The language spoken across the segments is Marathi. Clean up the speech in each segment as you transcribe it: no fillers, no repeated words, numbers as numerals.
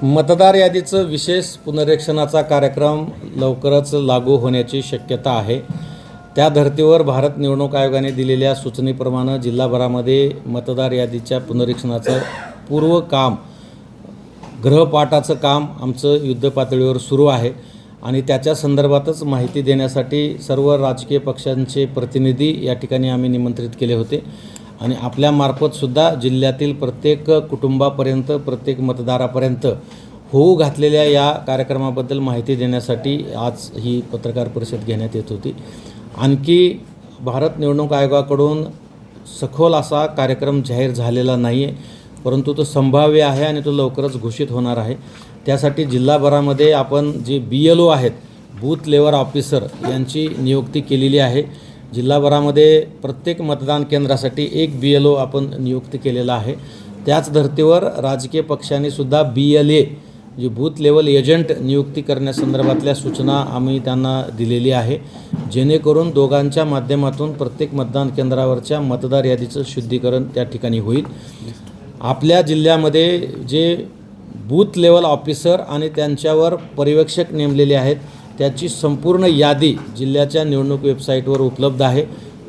मतदार यादीचं विशेष पुनरीक्षणाचा कार्यक्रम लवकरच लागू होण्याची शक्यता आहे। त्या धर्तीवर भारत निवडणूक आयोगाने दिलेल्या सूचनेप्रमाणे जिल्हाभरामध्ये मतदार यादीच्या पुनरीक्षणाचं पूर्व काम गृहपाठाचं काम आमचं युद्धपातळीवर सुरू आहे आणि त्याच्या संदर्भातच माहिती देण्यासाठी सर्व राजकीय पक्षांचे प्रतिनिधी या ठिकाणी आम्ही निमंत्रित केले होते आणि आपल्यामार्फत सुद्धा जिल्ह्यातील प्रत्येक कुटुंबापर्यंत प्रत्येक मतदारापर्यंत होऊ घातलेल्या या कार्यक्रमाबद्दल माहिती देण्यासाठी आज ही पत्रकार परिषद घेण्यात येत होती। आणखी भारत निवडणूक आयोगाकडून सखोल असा कार्यक्रम जाहीर झालेला नाही आहे, परंतु तो संभाव्य आहे आणि तो लवकरच घोषित होणार आहे। त्यासाठी जिल्हाभरामध्ये आपण जे BLO आहेत, बूथ लेवल ऑफिसर यांची नियुक्ती केलेली आहे। जिल्हाभरामध्ये प्रत्येक मतदान केंद्रासाठी एक BLO आपण नियुक्त केलेला आहे। त्याच धर्तीवर राजकीय पक्षांनी सुद्धा BLA जे बूथ लेवल एजंट नियुक्ती करण्यासंदर्भातल्या सूचना आम्ही त्यांना दिलेली आहे, जेणेकरून दोघांच्या माध्यमातून प्रत्येक मतदान केंद्रावरच्या मतदार यादीचं शुद्धीकरण त्या ठिकाणी होईल। आपल्या जिल्ह्यामध्ये जे बूथ लेवल ऑफिसर आणि त्यांच्यावर पर्यवेक्षक नेमलेले आहेत त्याची संपूर्ण यादी जिल्ह्याच्या निवडणूक वेबसाईटवर उपलब्ध आहे।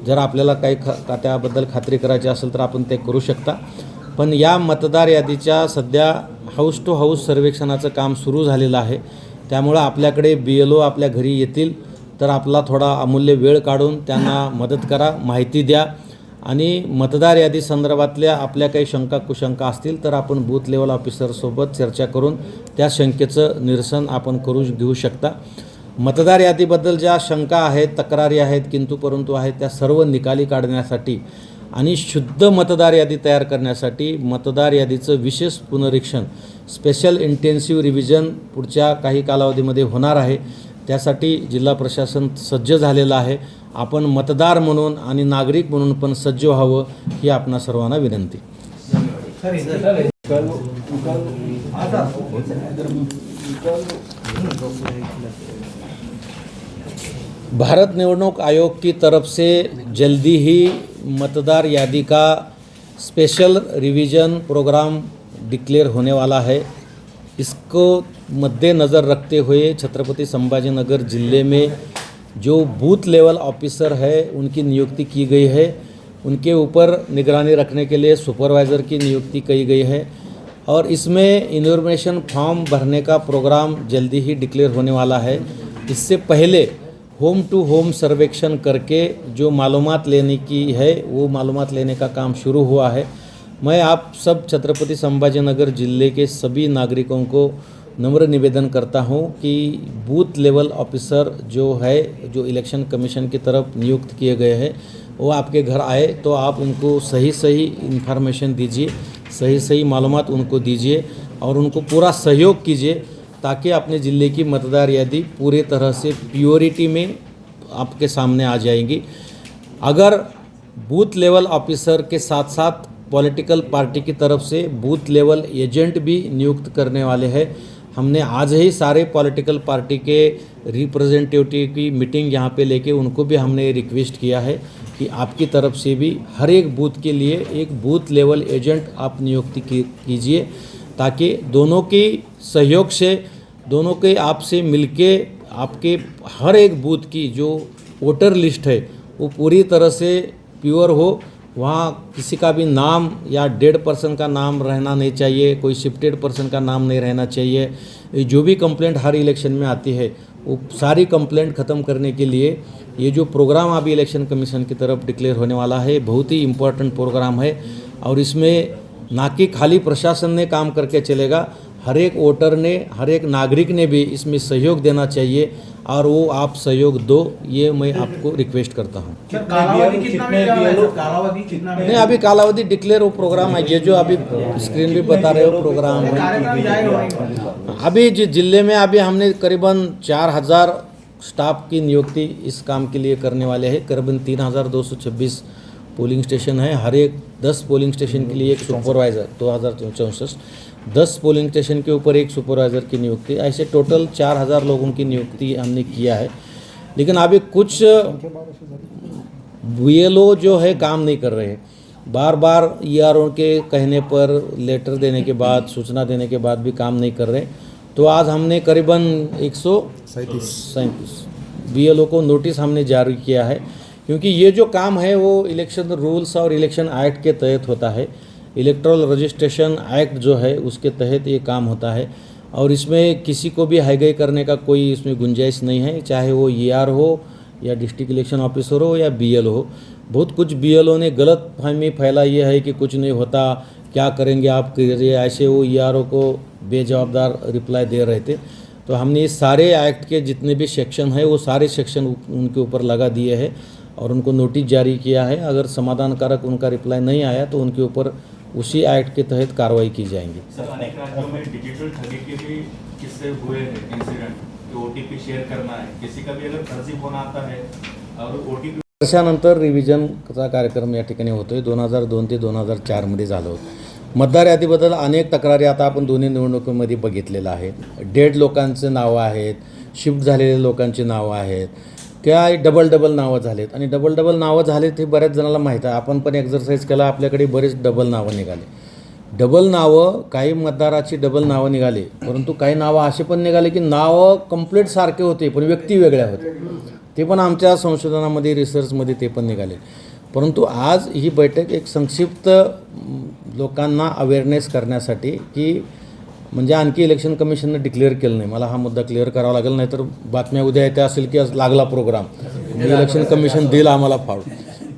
जर आपल्याला काही त्याबद्दल खात्री करायची असेल तर आपण ते करू शकता। पण या मतदार यादीच्या सध्या हाऊस टू हाऊस सर्वेक्षणाचं काम सुरू झालेलं आहे, त्यामुळे आपल्याकडे BLO आपल्या घरी येतील तर आपला थोडा अमूल्य वेळ काढून त्यांना मदत करा, माहिती द्या आणि मतदार यादी संदर्भातल्या आपल्या काही शंका कुशंका असतील तर आपण बूथ लेवल ऑफिसरसोबत चर्चा करून त्या शंकेचं निरसन आपण घेऊ शकता। मतदार यादीबद्दल ज्या शंका आहेत, तक्रारी आहेत, किंतु परंतु आहेत, त्या सर्व निकाली काढण्यासाठी आणि शुद्ध मतदार यादी तयार करण्यासाठी मतदार यादीचं विशेष पुनरीक्षण स्पेशल इंटेन्सिव्ह रिव्हिजन पुढच्या काही कालावधीमध्ये होणार आहे। त्यासाठी जिल्हा प्रशासन सज्ज झालेलं आहे। आपण मतदार म्हणून आणि नागरिक म्हणून पण सज्ज व्हावं ही आपणा सर्वांना विनंती। भारत निवडणूक आयोग की तरफ से जल्दी ही मतदार यादी का स्पेशल रिवीजन प्रोग्राम डिक्लेयर होने वाला है। इसको मद्देनज़र रखते हुए छत्रपति संभाजीनगर ज़िले में जो बूथ लेवल ऑफिसर है उनकी नियुक्ति की गई है। उनके ऊपर निगरानी रखने के लिए सुपरवाइज़र की नियुक्ति की गई है और इसमें इन्फॉर्मेशन फॉर्म भरने का प्रोग्राम जल्दी ही डिक्लेयर होने वाला है। इससे पहले होम टू होम सर्वेक्षण करके जो मालूमात लेने की है वो मालूमात लेने का काम शुरू हुआ है। मैं आप सब छत्रपति संभाजीनगर ज़िले के सभी नागरिकों को नम्र निवेदन करता हूं कि बूथ लेवल ऑफिसर जो है, जो इलेक्शन कमीशन की तरफ नियुक्त किए गए हैं, वो आपके घर आए तो आप उनको सही इन्फॉर्मेशन दीजिए, सही मालूमात उनको दीजिए और उनको पूरा सहयोग कीजिए ताकि अपने ज़िले की मतदार यादी पूरी तरह से प्योरिटी में आपके सामने आ जाएगी। अगर बूथ लेवल ऑफिसर के साथ साथ पॉलिटिकल पार्टी की तरफ से बूथ लेवल एजेंट भी नियुक्त करने वाले हैं। हमने आज ही सारे पॉलिटिकल पार्टी के रिप्रेजेंटेटिव की मीटिंग यहाँ पे लेके उनको भी हमने रिक्वेस्ट किया है कि आपकी तरफ से भी हर एक बूथ के लिए एक बूथ लेवल एजेंट आप नियुक्ति कीजिए ताकि दोनों की सहयोग से, दोनों के आपसे मिलके आपके हर एक बूथ की जो वोटर लिस्ट है वो पूरी तरह से प्योर हो। वहाँ किसी का भी नाम या डेड पर्सन का नाम रहना नहीं चाहिए, कोई शिफ्टेड पर्सन का नाम नहीं रहना चाहिए। जो भी कंप्लेंट हर इलेक्शन में आती है वो सारी कंप्लेंट ख़त्म करने के लिए ये जो प्रोग्राम अभी इलेक्शन कमीशन की तरफ डिक्लेयर होने वाला है बहुत ही इम्पोर्टेंट प्रोग्राम है और इसमें ना कि खाली प्रशासन ने काम करके चलेगा, हर एक वोटर ने, हर एक नागरिक ने भी इसमें सहयोग देना चाहिए और वो आप सहयोग दो, ये मैं आपको रिक्वेस्ट करता हूँ। नहीं, अभी कालावधि डिक्लेयर वो प्रोग्राम है, ये जो अभी स्क्रीन पे बता रहे हो प्रोग्राम है। अभी जिले में अभी हमने करीबन 4000 स्टाफ की नियुक्ति इस काम के लिए करने वाले हैं। करीबन 3226 पोलिंग स्टेशन है, हर एक 10 पोलिंग स्टेशन के लिए एक सुपरवाइज़र, 2064 10 पोलिंग स्टेशन के ऊपर एक सुपरवाइज़र की नियुक्ति, ऐसे टोटल 4000 लोगों की नियुक्ति हमने किया है। लेकिन अभी कुछ BLO जो है काम नहीं कर रहे हैं बार बार ERO के कहने पर, लेटर देने के बाद, सूचना देने के बाद भी काम नहीं कर रहे। तो आज हमने करीबन 137 BLO को नोटिस हमने जारी किया है, क्योंकि ये जो काम है वो इलेक्शन रूल्स और इलेक्शन एक्ट के तहत होता है। इलेक्ट्रल रजिस्ट्रेशन एक्ट जो है उसके तहत ये काम होता है, और इसमें किसी को भी हाईगई करने का कोई इसमें गुंजाइश नहीं है, चाहे वो ER हो या डिस्ट्रिक्ट इलेक्शन ऑफिसर हो या BLO हो। बहुत कुछ BLO ने गलत फहमी फैलाई है कि कुछ नहीं होता, क्या करेंगे आप करिए, ऐसे वो ERO को बेजवाबदार रिप्लाई दे रहे थे। तो हमने इस सारे एक्ट के जितने भी सेक्शन है वो सारे सेक्शन उनके ऊपर लगा दिए हैं और उनको नोटिस जारी किया है। अगर समाधानकारक उनका रिप्लाई नहीं आया तो उनके ऊपर उसी एक्ट के तहत कार्रवाई की जाएंगी। सर, अनेक राज्यों में डिजिटल ठगी के भी किस्से हुए हैं, इंसिडेंट, कि OTP शेअर करना है, किसी का भी अगर फर्जी फोन आता है और OTP वर्षानंतर रिव्हिजनचा कार्यक्रम या ठिकाणी होतोय। 2002 ते 2004 मध्ये झालं होतं। मतदार यादीबद्दल अनेक तक्रारी आता आपण दोन्ही निवडणुकीमध्ये बघितलेलं आहे। डेड लोकांचे नावं आहेत, शिफ्ट झालेल्या लोकांची नावं आहेत, काय डबल नावं झालेत, आणि डबल नावं झालेत हे बऱ्याच जणाला माहीत आहे। आपण पण एक्झरसाईज केला, आपल्याकडे बरेच डबल नावं निघाले। डबल नावं, काही मतदाराची डबल नावं निघाली, परंतु काही नावं असे पण निघाले की नावं कंप्लीट सारखे होते पण व्यक्ती वेगळ्या होत्या। ते पण आमच्या संशोधनामध्ये, रिसर्चमध्ये ते पण निघाले। परंतु आज ही बैठक एक संक्षिप्त लोकांना अवेअरनेस करण्यासाठी, की म्हणजे आणखी इलेक्शन कमिशननं डिक्लेअर केलं नाही। मला हा मुद्दा क्लिअर करावा लागेल, नाहीतर बातम्या उद्या येत्या असेल की लागला प्रोग्राम, इलेक्शन कमिशन देईल आम्हाला फाळ।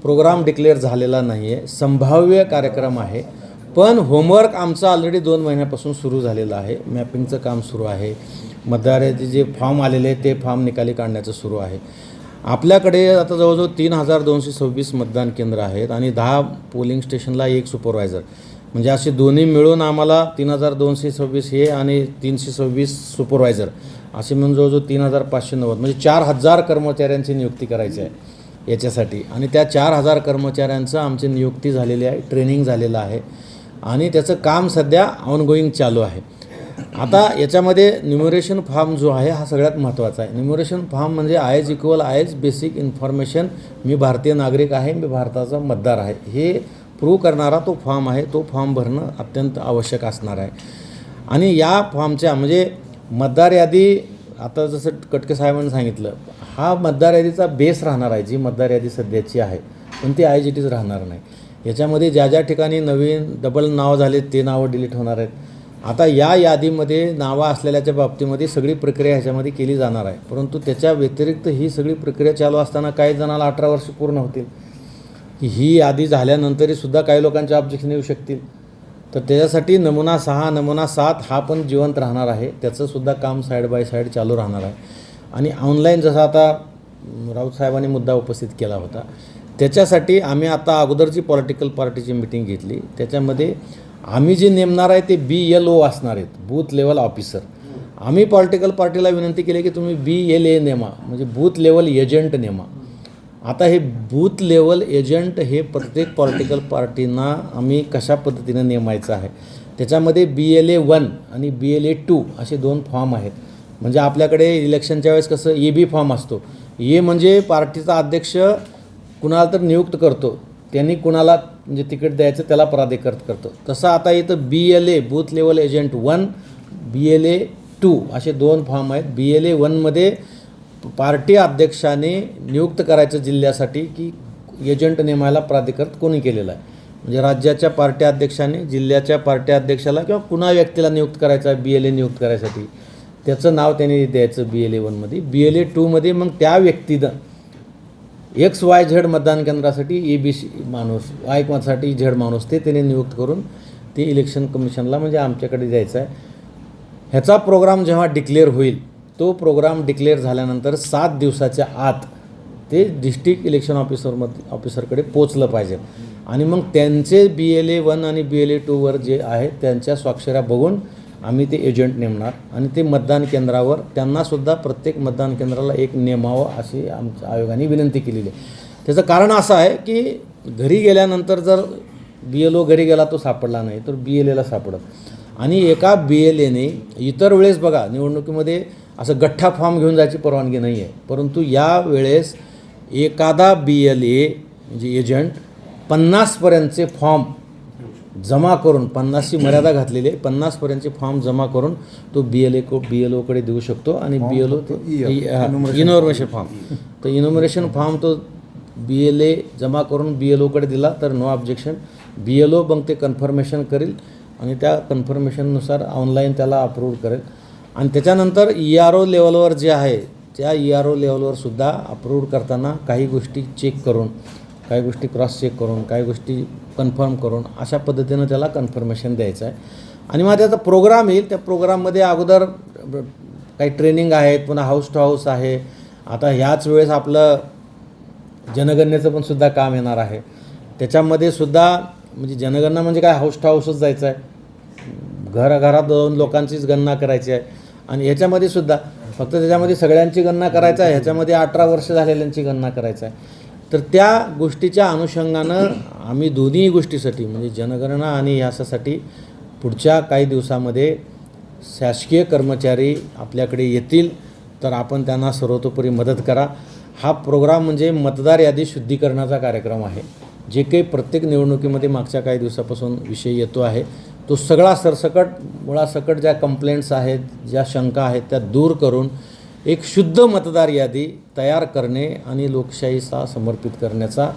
प्रोग्राम डिक्लेअर झालेला नाही आहे, संभाव्य कार्यक्रम आहे, पण होमवर्क आमचा ऑलरेडी 2 महिन्यापासून सुरू झालेला आहे। मॅपिंगचं काम सुरू आहे, मतदाराचे जे फॉर्म आलेले आहेत ते फॉर्म निकाली काढण्याचं सुरू आहे। आपल्याकडे आता जवळजवळ 3226 मतदान केंद्र आहेत आणि 10 पोलिंग स्टेशनला 1 सुपरवायझर, म्हणजे असे दोन्ही मिळून आम्हाला 3226 हे आणि 326 सुपरवायझर असे मिळून जवळजवळ 3590, म्हणजे 4000 कर्मचाऱ्यांची नियुक्ती करायची आहे याच्यासाठी। आणि त्या 4000 कर्मचाऱ्यांचं आमची नियुक्ती झालेली आहे, ट्रेनिंग झालेलं आहे आणि त्याचं काम सध्या ऑनगोईंग चालू आहे। आता याच्यामध्ये न्युमरेशन फॉर्म जो आहे हा सगळ्यात महत्त्वाचा आहे। न्युमरेशन फॉर्म म्हणजे आयज इक्वल आयज बेसिक इन्फॉर्मेशन, मी भारतीय नागरिक आहे, मी भारताचा मतदार आहे, हे प्रूव्ह करणारा तो फॉर्म आहे। तो फॉर्म भरणं अत्यंत आवश्यक असणार आहे। आणि या फॉर्मच्या म्हणजे मतदार यादी, आता जसं कटके साहेबांनी सांगितलं, हा मतदार यादीचा बेस राहणार आहे, जी मतदार यादी सध्याची आहे, पण ती IGTच राहणार नाही। याच्यामध्ये ज्या ज्या ठिकाणी नवीन डबल नाव झाले ते नावं डिलीट होणार आहेत। आता या यादीमध्ये नावं असलेल्याच्या बाबतीमध्ये सगळी प्रक्रिया ह्याच्यामध्ये केली जाणार आहे, परंतु त्याच्या व्यतिरिक्त ही सगळी प्रक्रिया चालू असताना काही जणाला 18 वर्ष पूर्ण होतील, की ही यादी झाल्यानंतरही सुद्धा काही लोकांचे ऑब्जेक्शन येऊ शकतील। तर त्याच्यासाठी नमुना 6, नमुना 7 हा पण जिवंत राहणार आहे, त्याचंसुद्धा काम साईड बाय साईड चालू राहणार आहे। आणि ऑनलाईन जसं आता राऊत साहेबांनी मुद्दा उपस्थित केला होता, त्याच्यासाठी आम्ही आता अगोदरची पॉलिटिकल पार्टीची मीटिंग घेतली। त्याच्यामध्ये आम्ही जे नेमणार आहे ते BLO असणार आहेत, बूथ लेवल ऑफिसर। आम्ही पॉलिटिकल पार्टीला विनंती केली की तुम्ही BLA नेमा, म्हणजे बूथ लेवल एजंट नेमा। आता हे बूथ लेवल एजंट हे प्रत्येक पॉलिटिकल पार्टींना आम्ही कशा पद्धतीने नेमायचं आहे, त्याच्यामध्ये BLA 1 आणि BLA 2 असे 2 फॉर्म आहेत। म्हणजे आपल्याकडे इलेक्शनच्या वेळेस कसं AB फॉर्म असतो, ए म्हणजे पार्टीचा अध्यक्ष कुणाला तर नियुक्त करतो, त्यांनी कुणाला म्हणजे तिकीट द्यायचं त्याला प्राधिकृत करतो, तसं आता इथं BLA booth level agent 1, BLA 2 असे 2 फॉर्म आहेत। BLA 1मध्ये पार्टी अध्यक्षाने नियुक्त करायचं जिल्ह्यासाठी की एजंट नेमायला प्राधिकृत कोणी केलेलं आहे, म्हणजे राज्याच्या पार्टी अध्यक्षाने जिल्ह्याच्या पार्टी अध्यक्षाला किंवा कुणा व्यक्तीला नियुक्त करायचा आहे BLA नियुक्त करायसाठी, त्याचं नाव त्यांनी द्यायचं BLA 1मध्ये। BLA 2मध्ये मग त्या व्यक्तीनं XYZ मतदान केंद्रासाठी ABC माणूस, Y साठी Z माणूस ते त्याने नियुक्त करून ते इलेक्शन कमिशनला म्हणजे आमच्याकडे द्यायचं आहे। ह्याचा प्रोग्राम जेव्हा डिक्लेअर होईल, तो प्रोग्राम डिक्लेअर झाल्यानंतर 7 दिवसाच्या आत ते डिस्ट्रिक्ट इलेक्शन ऑफिसरकडे पोचलं पाहिजे आणि मग त्यांचे BLA 1 आणि BLA 2वर जे आहे त्यांच्या स्वाक्षऱ्या बघून आम्ही ते एजंट नेमणार आणि ते मतदान केंद्रावर त्यांनासुद्धा प्रत्येक मतदान केंद्राला एक नेमावं अशी आमच्या आयोगाने विनंती केलेली आहे। त्याचं कारण असं आहे की घरी गेल्यानंतर जर BLO घरी गेला तो सापडला नाही तर BLAला सापडत, आणि एका BLAने इतर वेळेस बघा निवडणुकीमध्ये असं गठ्ठा फॉर्म घेऊन जायची परवानगी नाही आहे, परंतु या वेळेस एखादा BLA म्हणजे एजंट 50पर्यंतचे फॉर्म जमा करून 50ची मर्यादा घातलेली आहे, 50पर्यंतचे फॉर्म जमा करून तो BLOकडे देऊ शकतो आणि BLO तो इनॉर्मेशन फॉर्म, तर इनॉर्मेशन फॉर्म तो BLA जमा करून BLOकडे दिला तर नो ऑब्जेक्शन. BLO मग ते कन्फर्मेशन करेल आणि त्या कन्फर्मेशननुसार ऑनलाईन त्याला अप्रूव्ह करेल आणि त्याच्यानंतर ERO लेवलवर जे आहे त्या ERO लेवलवर सुद्धा अप्रूव्ह करताना काही गोष्टी चेक करून, काही गोष्टी क्रॉस चेक करून, काही गोष्टी कन्फर्म करून अशा पद्धतीनं त्याला कन्फर्मेशन द्यायचं आहे. आणि मग त्याचा प्रोग्राम येईल, त्या प्रोग्राममध्ये अगोदर काही ट्रेनिंग आहेत, पुन्हा हाऊस टू हाऊस आहे. आता ह्याच वेळेस आपलं जनगणनेचं पण सुद्धा काम येणार आहे. त्याच्यामध्ये सुद्धा म्हणजे जनगणना म्हणजे काय, हाऊस टू हाऊसच जायचं आहे, घराघरात जाऊन लोकांचीच गणना करायची आहे. आणि ह्याच्यामध्ये सुद्धा फक्त त्याच्यामध्ये सगळ्यांची गणना करायचं आहे, ह्याच्यामध्ये 18 वर्ष झालेल्यांची गणना करायचं आहे. तर त्या गोष्टीच्या अनुषंगानं आम्ही दोन्ही गोष्टीसाठी म्हणजे जनगणना आणि ह्यासाठी पुढच्या काही दिवसामध्ये शासकीय कर्मचारी आपल्याकडे येतील, तर आपण त्यांना सर्वतोपरी मदत करा. हा प्रोग्राम म्हणजे मतदार यादी शुद्धीकरणाचा कार्यक्रम आहे. जे काही प्रत्येक निवडणुकीमध्ये मागच्या काही दिवसापासून विषय येतो आहे, तो सगळा सरसकट मुळासकट ज्या कंप्लेंट्स आहेत, ज्या शंका आहेत त्या दूर करून एक शुद्ध मतदार यादी तयार करणे आणि लोकशाहीचा समर्पित करण्याचा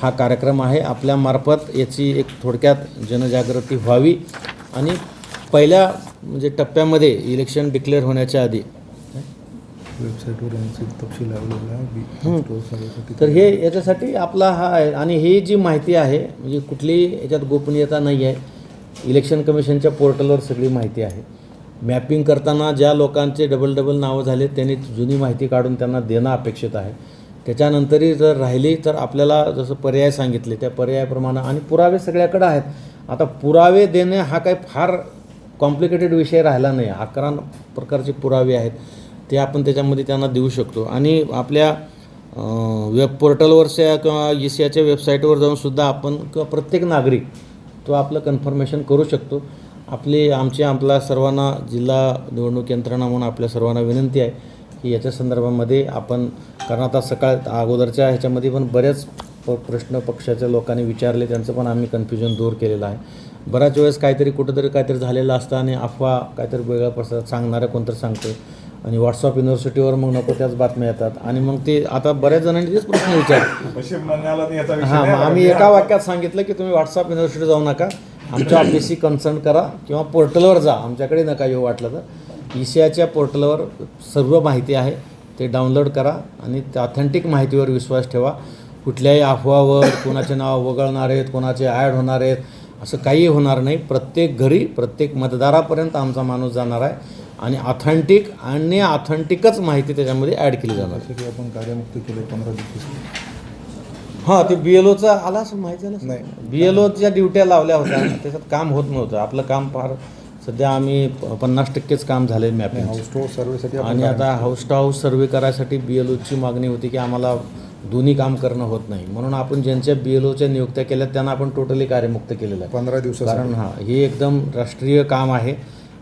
हा कार्यक्रम आहे. आपल्यामार्फत याची एक थोडक्यात जनजागृती व्हावी आणि पहिल्या म्हणजे टप्प्यामध्ये इलेक्शन डिक्लेअर होण्याच्या आधी वेबसाईटवर यांचे तपशील लावलेला आहे. तर हे याच्यासाठी आपला हा आहे. आणि ही जी माहिती आहे म्हणजे कुठली याच्यात गोपनीयता नाही आहे. इलेक्शन कमिशनच्या पोर्टलवर सगळी माहिती आहे. मॅपिंग करताना ज्या लोकांचे डबल नावं झाले त्यांनी जुनी माहिती काढून त्यांना देणं अपेक्षित आहे. त्याच्यानंतरही जर राहिली तर आपल्याला जसं पर्याय सांगितले त्या पर्यायाप्रमाणे आणि पुरावे सगळ्याकडे आहेत. आता पुरावे देणे हा काही फार कॉम्प्लिकेटेड विषय राहिला नाही. 11 प्रकारचे पुरावे आहेत, ते आपण त्याच्यामध्ये त्यांना देऊ शकतो. आणि आपल्या वेब पोर्टलवरच्या किंवा ECIच्या वेबसाईटवर जाऊनसुद्धा आपण किंवा प्रत्येक नागरिक तो आपलं कन्फर्मेशन करू शकतो. आपल्या सर्वांना जिल्हा निवडणूक यंत्रणा म्हणून आपल्या सर्वांना विनंती आहे की याच्या संदर्भामध्ये आपण, कारण आता अगोदरच्या ह्याच्यामध्ये पण बरेच प्रश्न पक्षाच्या लोकांनी विचारले, त्यांचं पण आम्ही कन्फ्युजन दूर केलेलं आहे. बऱ्याच वेळेस कुठंतरी काहीतरी झालेलं असतं आणि अफवा काहीतरी वेगळं पडतात, सांगणारं कोणतरी सांगतो आणि व्हॉट्सअप युनिव्हर्सिटीवर मग नको त्याच बातम्या येतात आणि मग ते आता बऱ्याच जणांनी तेच प्रश्न विचारले. हां, मग आम्ही एका वाक्यात सांगितलं की तुम्ही व्हॉट्सअप युनिव्हर्सिटी जाऊ नका, आमच्या ऑफिसशी कन्सल्ट करा किंवा पोर्टलवर जा, आमच्याकडे नका येऊ वाटलं तर. ECIच्या पोर्टलवर सर्व माहिती आहे, ते डाउनलोड करा आणि त्या ऑथेंटिक माहितीवर विश्वास ठेवा. कुठल्याही अफवावर कोणाचे नाव वगळणार आहेत, कोणाचे ॲड होणार आहेत, असं काही होणार नाही. प्रत्येक घरी प्रत्येक मतदारापर्यंत आमचा माणूस जाणार आहे आणि ऑथेंटिकच माहिती त्याच्यामध्ये ॲड केली जाणार. आपण कार्यमुक्त केले 15 दिवस. हां, ते BLOचा आला असं माहिती झालं नाही. BLOच्या ड्युट्या लावल्या होत्या, त्याच्यात काम होत नव्हतं. आपलं काम फार सध्या आम्ही 50%च काम झाले मॅपिंग. हाऊस टू सर्वेसाठी आणि आता हाऊस टू हाऊस सर्वे करायसाठी BLOची मागणी होती की आम्हाला दोन्ही काम करणं होत नाही, म्हणून आपण ज्यांच्या BLOच्या नियुक्त्या केल्या त्यांना आपण टोटली कार्यमुक्त केलेलं आहे 15 दिवस. कारण हे एकदम राष्ट्रीय काम आहे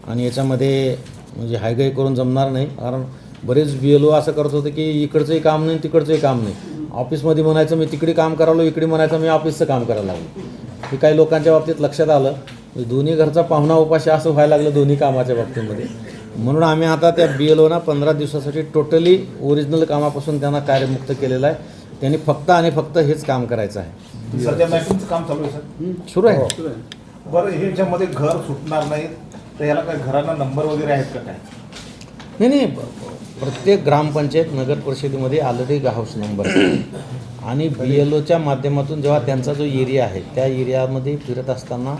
आणि याच्यामध्ये म्हणजे हायगाई करून जमणार नाही. कारण बरेच BLO असं करत होते की इकडचंही काम नाही तिकडचंही काम नाही. ऑफिसमध्ये म्हणायचं मी तिकडे काम करायलो, इकडे म्हणायचं मी ऑफिसचं काम करायला लागलो. हे काही लोकांच्या बाबतीत लक्षात आलं, दोन्ही घरचा पाहुणा उपाशी असं व्हायला लागलं दोन्ही कामाच्या बाबतीमध्ये. म्हणून आम्ही आता त्या BLOना 15 दिवसासाठी टोटली ओरिजिनल कामापासून त्यांना कार्यमुक्त केलेलं आहे. त्यांनी फक्त आणि फक्त हेच काम करायचं आहे. सध्या मॅपिंगचं काम चालू आहे सर, सुरू आहे. बरं, ह्याच्यामध्ये घर सुटणार नाही तर याला काय घरांना नंबर वगैरे आहेत का काय? नाही, प्रत्येक ग्रामपंचायत नगर परिषदेमध्ये ऑलरेडी हाऊस नंबर आणि BLOच्या माध्यमातून जेव्हा त्यांचा जो एरिया आहे त्या एरियामध्ये फिरत असताना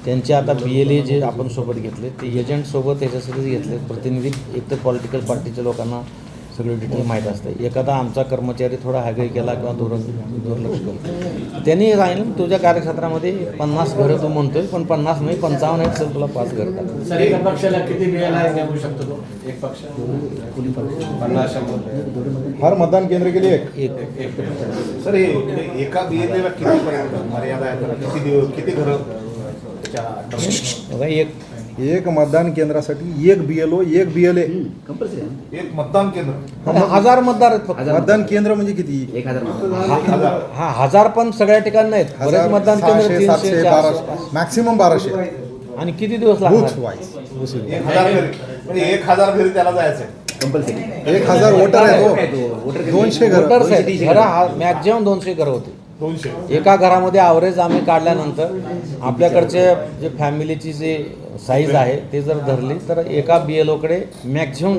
त्यांचे आता BLA जे आपण सोबत घेतले ते एजंटसोबत याच्यासाठीच घेतले. प्रतिनिधी एकतर पॉलिटिकल पार्टीच्या लोकांना सगळे डिटेल माहीत असते. एखादा आमचा कर्मचारी थोडा हायगाई केला किंवा दुर्लक्ष करतो, त्यांनी सांगितलं तुझ्या कार्यक्षेत्रामध्ये 50 घरं तू म्हणतोय, पण 50 नाही 55 आहेत, सर तुला 5 घरं टाक. सर, एका पक्षाला किती BLA नेमू शकतो तो? एक पक्ष 50-100 हर मतदान केंद्र के लिए एक सर, हे एका BLAला किती पर्यंत मर्यादा आहे? किती घरं त्याच्या बघा, एक मतदान केंद्रासाठी एक BLO एक BLA. कंपल्सरी आहे. एक मतदान केंद्र. 1000 मतदार आहेत फक्त. मतदान केंद्र म्हणजे किती? 1000 हजार. हा 1000 पण सगळ्या ठिकाणी नाहीत. बरेच मतदान केंद्र 600, 700, 300, 1200 मॅक्सिमम 1200 आणि किती दिवस बूथ लागणार? वाईज. 1000 घरी म्हणजे 1000 घरी त्याला जायचंय. कंपल्सरी 1000 वोटर आहेत हो. वोटर 200 घर. वोटर्स आहेत. घरं मॅक्झिमम 200 घरं होते. 200. एका घरामध्ये ॲव्हरेज आम्ही काढल्यानंतर आपल्याकडचे जे फॅमिलीची जी साईज आहे ते जर धरली तर एका BLOकडे मॅक्झिमम